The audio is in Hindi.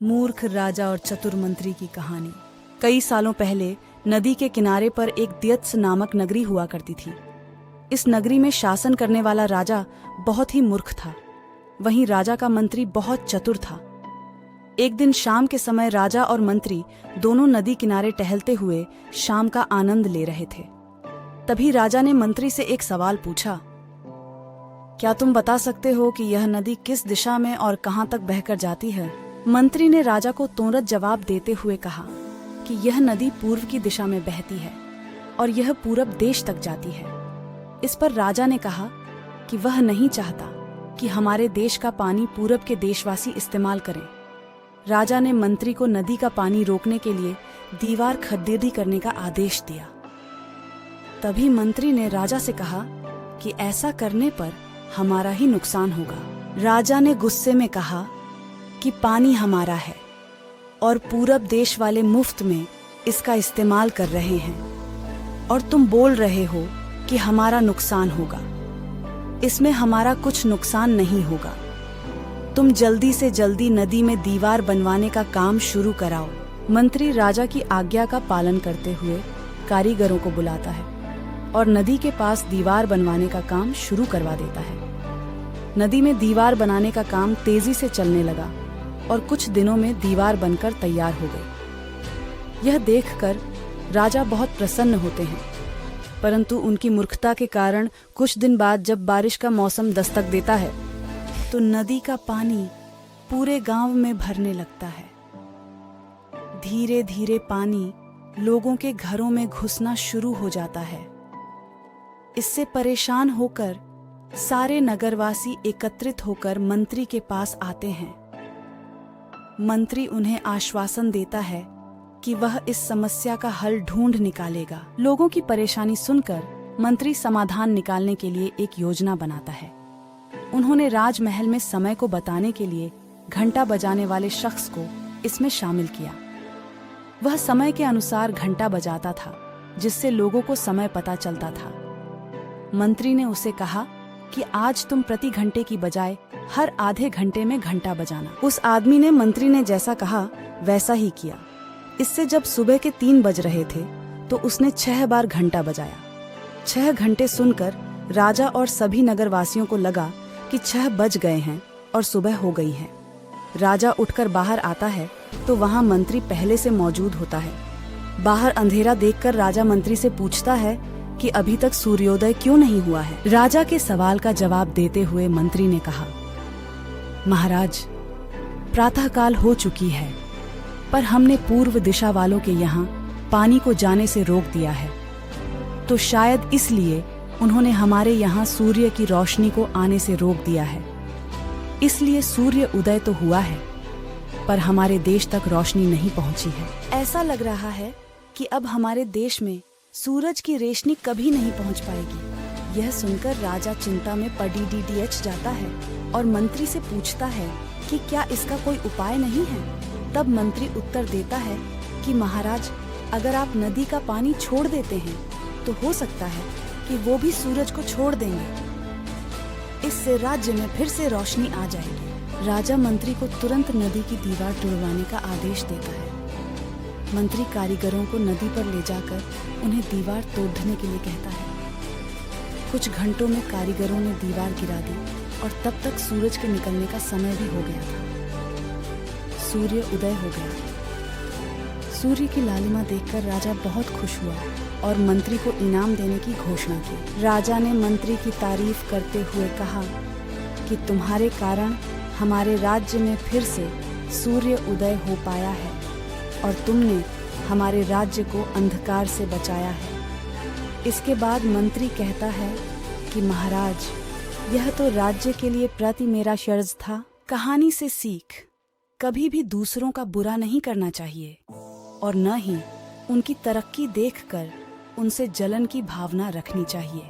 मूर्ख राजा और चतुर मंत्री की कहानी। कई सालों पहले नदी के किनारे पर एक द्यत्स नामक नगरी हुआ करती थी। इस नगरी में शासन करने वाला राजा बहुत ही मूर्ख था। वहीं राजा का मंत्री बहुत चतुर था। एक दिन शाम के समय राजा और मंत्री दोनों नदी किनारे टहलते हुए शाम का आनंद ले रहे थे। तभी राजा ने मंत्री से एक सवाल पूछा, क्या तुम बता सकते हो कि यह नदी किस दिशा में और कहां तक बहकर जाती है? मंत्री ने राजा को तुरंत जवाब देते हुए कहा कि यह नदी पूर्व की दिशा में बहती है और यह पूरब देश तक जाती है। इस पर राजा ने कहा कि वह नहीं चाहता कि हमारे देश का पानी पूरब के देशवासी इस्तेमाल करें। राजा ने मंत्री को नदी का पानी रोकने के लिए दीवार खड़ेरी करने का आदेश दिया। तभी मंत्री ने राजा से कहा कि ऐसा करने पर हमारा ही नुकसान होगा। राजा ने गुस्से में कहा कि पानी हमारा है और पूरब देश वाले मुफ्त में इसका इस्तेमाल कर रहे हैं और तुम बोल रहे हो कि हमारा नुकसान होगा। इसमें हमारा कुछ नुकसान नहीं होगा। तुम जल्दी से जल्दी नदी में दीवार बनवाने का काम शुरू कराओ। मंत्री राजा की आज्ञा का पालन करते हुए कारीगरों को बुलाता है और नदी के पास दीवार बनवाने का काम शुरू करवा देता है। नदी में दीवार बनाने का काम तेजी से चलने लगा और कुछ दिनों में दीवार बनकर तैयार हो गई। यह देखकर राजा बहुत प्रसन्न होते हैं, परंतु उनकी मूर्खता के कारण कुछ दिन बाद जब बारिश का मौसम दस्तक देता है तो नदी का पानी पूरे गांव में भरने लगता है। धीरे धीरे पानी लोगों के घरों में घुसना शुरू हो जाता है। इससे परेशान होकर सारे नगरवासी एकत्रित होकर मंत्री के पास आते हैं। मंत्री उन्हें आश्वासन देता है कि वह इस समस्या का हल ढूंढ निकालेगा। लोगों की परेशानी सुनकर मंत्री समाधान निकालने के लिए एक योजना बनाता है। उन्होंने राजमहल में समय को बताने के लिए घंटा बजाने वाले शख्स को इसमें शामिल किया। वह समय के अनुसार घंटा बजाता था, जिससे लोगों को समय पता चलता था। मंत्री ने उसे कहा कि आज तुम प्रति घंटे की बजाय हर आधे घंटे में घंटा बजाना। उस आदमी ने मंत्री ने जैसा कहा वैसा ही किया। इससे जब सुबह के 3 बज रहे थे तो उसने 6 बार घंटा बजाया। 6 घंटे सुनकर राजा और सभी नगरवासियों को लगा कि 6 बज गए हैं और सुबह हो गई है। राजा उठकर बाहर आता है तो वहां मंत्री पहले से मौजूद होता है। बाहर अंधेरा देखकर राजा मंत्री से पूछता है कि अभी तक सूर्योदय क्यों नहीं हुआ है। राजा के सवाल का जवाब देते हुए मंत्री ने कहा, महाराज, प्रातःकाल हो चुकी है, पर हमने पूर्व दिशा वालों के यहाँ पानी को जाने से रोक दिया है, तो शायद इसलिए उन्होंने हमारे यहाँ सूर्य की रोशनी को आने से रोक दिया है। इसलिए सूर्य उदय तो हुआ है, पर हमारे देश तक रोशनी नहीं पहुंची है। ऐसा लग रहा है कि अब हमारे देश में सूरज की रोशनी कभी नहीं पहुंच पाएगी। यह सुनकर राजा चिंता में पड़ीडीएच जाता है और मंत्री से पूछता है कि क्या इसका कोई उपाय नहीं है। तब मंत्री उत्तर देता है कि महाराज, अगर आप नदी का पानी छोड़ देते हैं तो हो सकता है कि वो भी सूरज को छोड़ देंगे। इससे राज्य में फिर से रोशनी आ जाएगी। राजा मंत्री को तुरंत नदी की दीवार तोड़वाने का आदेश देता है। मंत्री कारीगरों को नदी पर ले जाकर उन्हें दीवार तोड़ने के लिए कहता है। कुछ घंटों में कारीगरों ने दीवार गिरा दी और तब तक सूरज के निकलने का समय भी हो गया था। सूर्य उदय हो गया। सूर्य की लालिमा देखकर राजा बहुत खुश हुआ और मंत्री को इनाम देने की घोषणा की। राजा ने मंत्री की तारीफ करते हुए कहा कि तुम्हारे कारण हमारे राज्य में फिर से सूर्य उदय हो पाया है और तुमने हमारे राज्य को अंधकार से बचाया है। इसके बाद मंत्री कहता है कि महाराज, यह तो राज्य के लिए प्रति मेरा फर्ज था। कहानी से सीख, कभी भी दूसरों का बुरा नहीं करना चाहिए और न ही उनकी तरक्की देखकर उनसे जलन की भावना रखनी चाहिए।